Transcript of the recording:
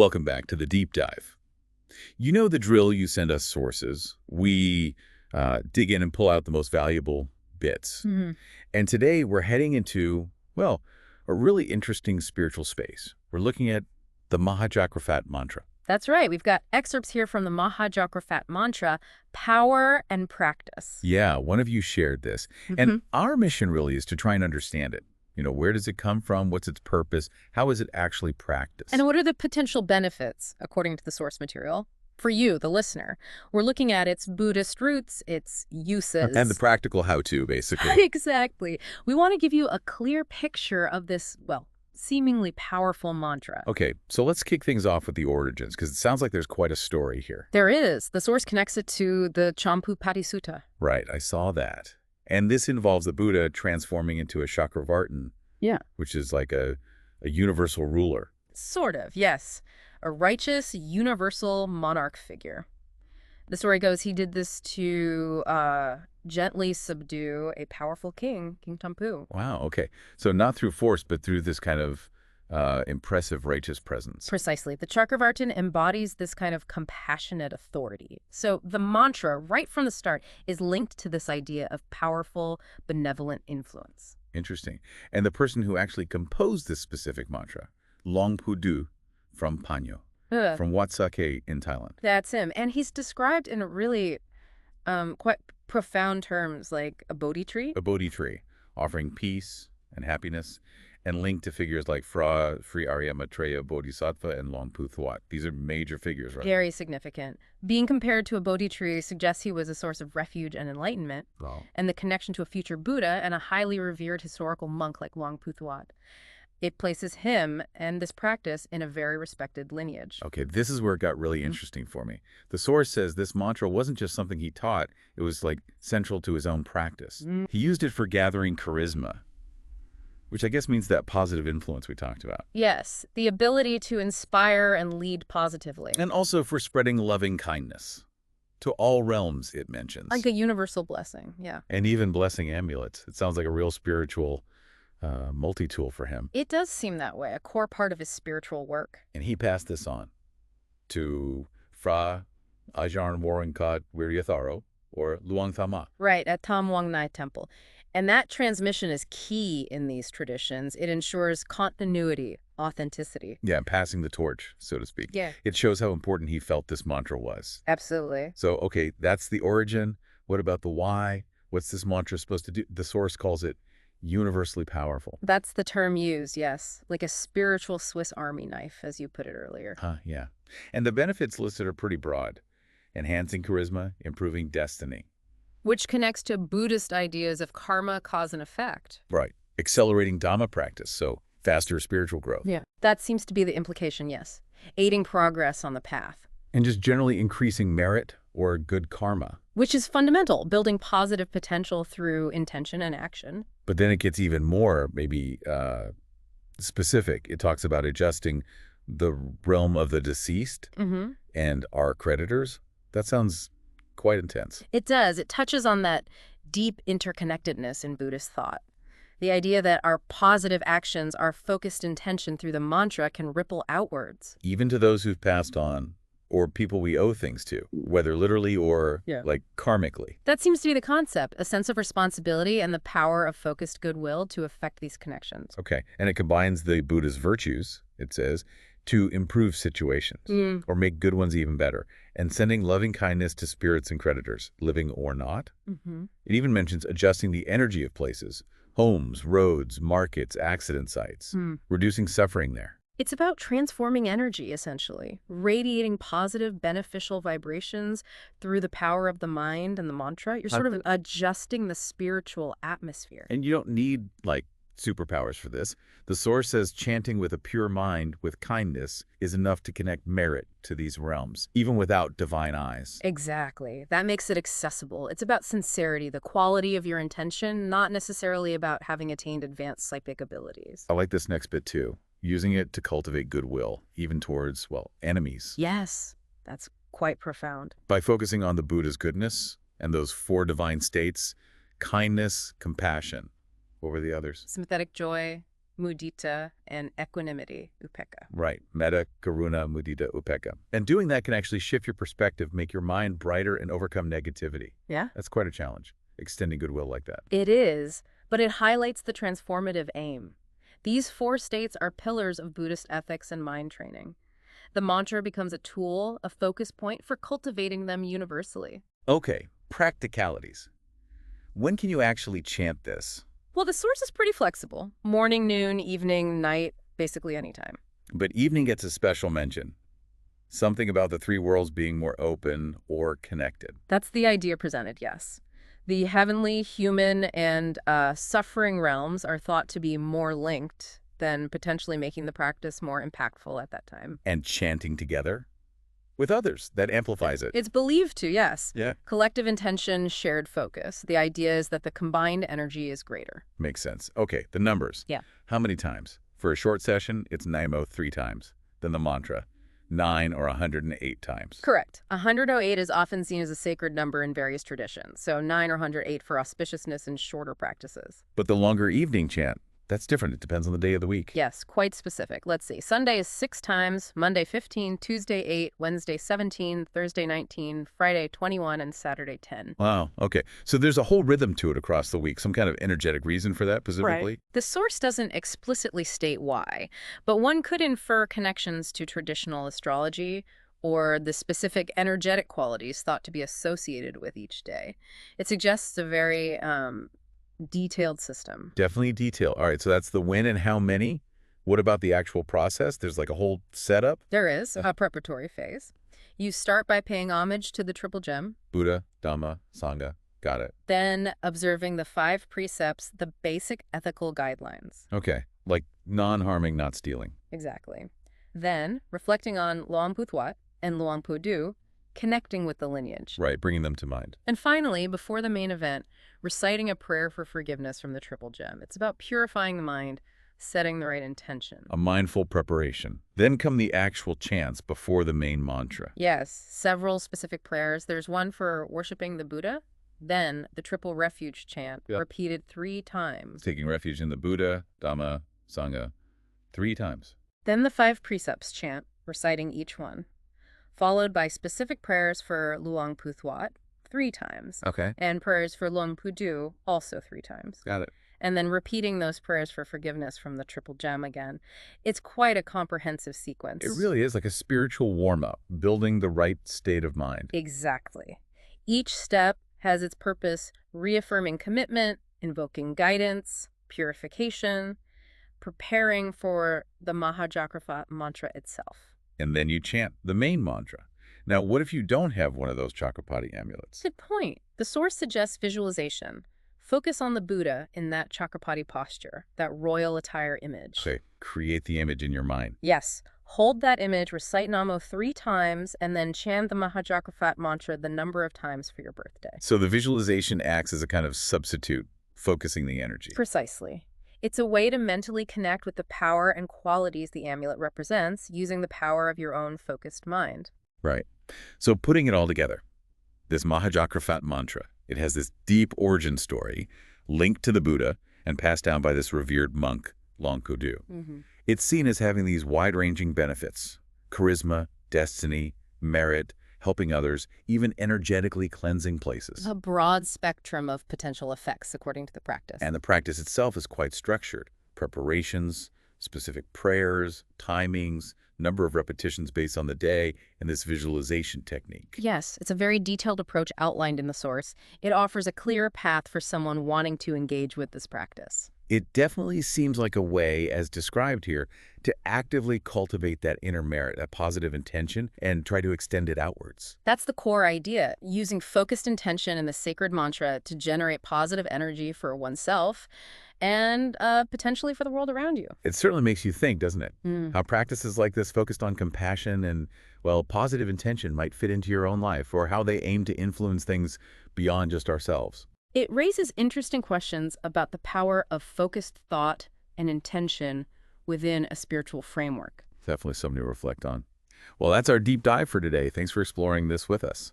Welcome back to the deep dive. You know the drill. You send us sources. We dig in and pull out the most valuable bits. And today we're heading into, well, a really interesting spiritual space. We're looking at the Mahajakkapat Mantra. That's right. We've got excerpts here from the Mahajakkapat Mantra, Power and Practice. Yeah, one of you shared this. And our mission really is to try and understand it. You know, where does it come from? What's its purpose? How is it actually practiced? And what are the potential benefits, according to the source material? For you, the listener, we're looking at its Buddhist roots, its uses. And the practical how-to, basically. Exactly. We want to give you a clear picture of this, well, seemingly powerful mantra. Okay, so let's kick things off with the origins, because it sounds like there's quite a story here. There is. The source connects it to the Champupati Sutta. Right, I saw that. And this involves the Buddha transforming into a Chakravartin, which is like a universal ruler. Sort of, yes. A righteous, universal monarch figure. The story goes he did this to gently subdue a powerful king, King Tampu. Wow, okay. So not through force, but through this kind of impressive righteous presence. Precisely. The Chakravartin embodies this kind of compassionate authority. So the mantra, right from the start, is linked to this idea of powerful, benevolent influence. Interesting. And the person who actually composed this specific mantra, Longpudu from Panyo, from Wat Sake in Thailand. That's him. And he's described in really quite profound terms like a Bodhi tree. A Bodhi tree, offering peace and happiness, and linked to figures like Fra, Sri Arya Maitreya Bodhisattva, and Longpu Thwat. These are major figures, right? Very significant. Being compared to a Bodhi tree suggests he was a source of refuge and enlightenment, and the connection to a future Buddha and a highly revered historical monk like Longpu Thwat. It places him and this practice in a very respected lineage. Okay, this is where it got really interesting for me. The source says this mantra wasn't just something he taught, it was like central to his own practice. He used it for gathering charisma, which I guess means that positive influence we talked about. Yes, the ability to inspire and lead positively. And also for spreading loving kindness to all realms, it mentions. Like a universal blessing, yeah. And even blessing amulets. It sounds like a real spiritual multi-tool for him. It does seem that way, a core part of his spiritual work. And he passed this on to Fra Ajahn Warangkat Wiryatharo, or Luang Thama. Right, at Tam Wang Nai Temple. And that transmission is key in these traditions. It ensures continuity, authenticity. Yeah, passing the torch, so to speak. Yeah. It shows how important he felt this mantra was. Absolutely. So, okay, that's the origin. What about the why? What's this mantra supposed to do? The source calls it universally powerful. That's the term used, yes. Like a spiritual Swiss Army knife, as you put it earlier. Yeah. And the benefits listed are pretty broad. Enhancing charisma, improving destiny. Which connects to Buddhist ideas of karma, cause, and effect. Right. Accelerating Dhamma practice, so faster spiritual growth. Yeah. That seems to be the implication, yes. Aiding progress on the path. And just generally increasing merit or good karma. Which is fundamental, building positive potential through intention and action. But then it gets even more, maybe, specific. It talks about adjusting the realm of the deceased and our creditors. That sounds quite intense. It does. It touches on that deep interconnectedness in Buddhist thought. The idea that our positive actions, our focused intention through the mantra can ripple outwards. Even to those who've passed on, or people we owe things to, whether literally or like karmically. That seems to be the concept, a sense of responsibility and the power of focused goodwill to affect these connections. Okay, and it combines the Buddha's virtues, it says, to improve situations or make good ones even better, and sending loving kindness to spirits and creditors, living or not. It even mentions adjusting the energy of places, homes, roads, markets, accident sites, reducing suffering there. It's about transforming energy, essentially, radiating positive, beneficial vibrations through the power of the mind and the mantra. You're sort of adjusting the spiritual atmosphere. And you don't need, like, superpowers for this. The source says chanting with a pure mind, with kindness, is enough to connect merit to these realms, even without divine eyes. Exactly. That makes it accessible. It's about sincerity, the quality of your intention, not necessarily about having attained advanced psychic abilities. I like this next bit, too. Using it to cultivate goodwill, even towards, well, enemies. Yes, that's quite profound. By focusing on the Buddha's goodness and those four divine states, kindness, compassion. What were the others? Sympathetic joy, mudita, and equanimity, upekkha. Right. Metta, karuna, mudita, upekkha. And doing that can actually shift your perspective, make your mind brighter, and overcome negativity. Yeah. That's quite a challenge, extending goodwill like that. It is, but it highlights the transformative aim. These 4 states are pillars of Buddhist ethics and mind training. The mantra becomes a tool, a focus point for cultivating them universally. Okay, practicalities. When can you actually chant this? Well, the source is pretty flexible. Morning, noon, evening, night, basically anytime. But evening gets a special mention. Something about the 3 worlds being more open or connected. That's the idea presented, yes. The heavenly, human, and suffering realms are thought to be more linked than potentially making the practice more impactful at that time. And chanting together? With others, that amplifies it. It's believed to, yes. Yeah. Collective intention, shared focus. The idea is that the combined energy is greater. Makes sense. Okay, the numbers. Yeah. How many times? For a short session, it's Naimo 3 times. Then the mantra, 9 or 108 times. Correct. 108 is often seen as a sacred number in various traditions, so 9 or 108 for auspiciousness in shorter practices. But the longer evening chant, that's different. It depends on the day of the week. Yes, quite specific. Let's see. Sunday is 6 times, Monday 15, Tuesday 8, Wednesday 17, Thursday 19, Friday 21, and Saturday 10. Wow, okay. So there's a whole rhythm to it across the week. Some kind of energetic reason for that specifically? Right. The source doesn't explicitly state why, but one could infer connections to traditional astrology or the specific energetic qualities thought to be associated with each day. It suggests a very detailed system. Definitely detail. All right, so that's the when and how many. What about the actual process? There's like a whole setup? There is a preparatory phase. You start by paying homage to the triple gem. Buddha, Dhamma, Sangha. Got it. Then observing the 5 precepts, the basic ethical guidelines. Okay, like non-harming, not stealing. Exactly. Then reflecting on Luang Pu Thuat and Luang Pu Du, connecting with the lineage. Right, bringing them to mind. And finally, before the main event, reciting a prayer for forgiveness from the triple gem. It's about purifying the mind, setting the right intention. A mindful preparation. Then come the actual chants before the main mantra. Yes, several specific prayers. There's one for worshiping the Buddha, then the triple refuge chant, repeated 3 times. Taking refuge in the Buddha, Dhamma, Sangha, 3 times. Then the 5 precepts chant, reciting each one, followed by specific prayers for Luang Pu Thuat, 3 times. Okay. And prayers for Luang Pu Du, also 3 times. Got it. And then repeating those prayers for forgiveness from the triple gem again. It's quite a comprehensive sequence. It really is like a spiritual warm-up, building the right state of mind. Exactly. Each step has its purpose, reaffirming commitment, invoking guidance, purification, preparing for the Mahajakkapat Mantra itself. And then you chant the main mantra. Now, what if you don't have one of those Chakrapati amulets? Good point. The source suggests visualization. Focus on the Buddha in that Chakrapati posture, that royal attire image. Okay, create the image in your mind. Yes. Hold that image, recite Namo 3 times, and then chant the Mahajakkapat Mantra the number of times for your birthday. So the visualization acts as a kind of substitute, focusing the energy. Precisely. It's a way to mentally connect with the power and qualities the amulet represents, using the power of your own focused mind. Right. So putting it all together, this Mahajakkapat Mantra, it has this deep origin story linked to the Buddha and passed down by this revered monk, Luang Pu Du. It's seen as having these wide-ranging benefits: charisma, destiny, merit, helping others, even energetically cleansing places. A broad spectrum of potential effects according to the practice. And the practice itself is quite structured. Preparations, specific prayers, timings, number of repetitions based on the day, and this visualization technique. Yes, it's a very detailed approach outlined in the source. It offers a clear path for someone wanting to engage with this practice. It definitely seems like a way, as described here, to actively cultivate that inner merit, that positive intention, and try to extend it outwards. That's the core idea, using focused intention and the sacred mantra to generate positive energy for oneself and potentially for the world around you. It certainly makes you think, doesn't it? How practices like this focused on compassion and, well, positive intention might fit into your own life, or how they aim to influence things beyond just ourselves. It raises interesting questions about the power of focused thought and intention within a spiritual framework. Definitely something to reflect on. Well, that's our deep dive for today. Thanks for exploring this with us.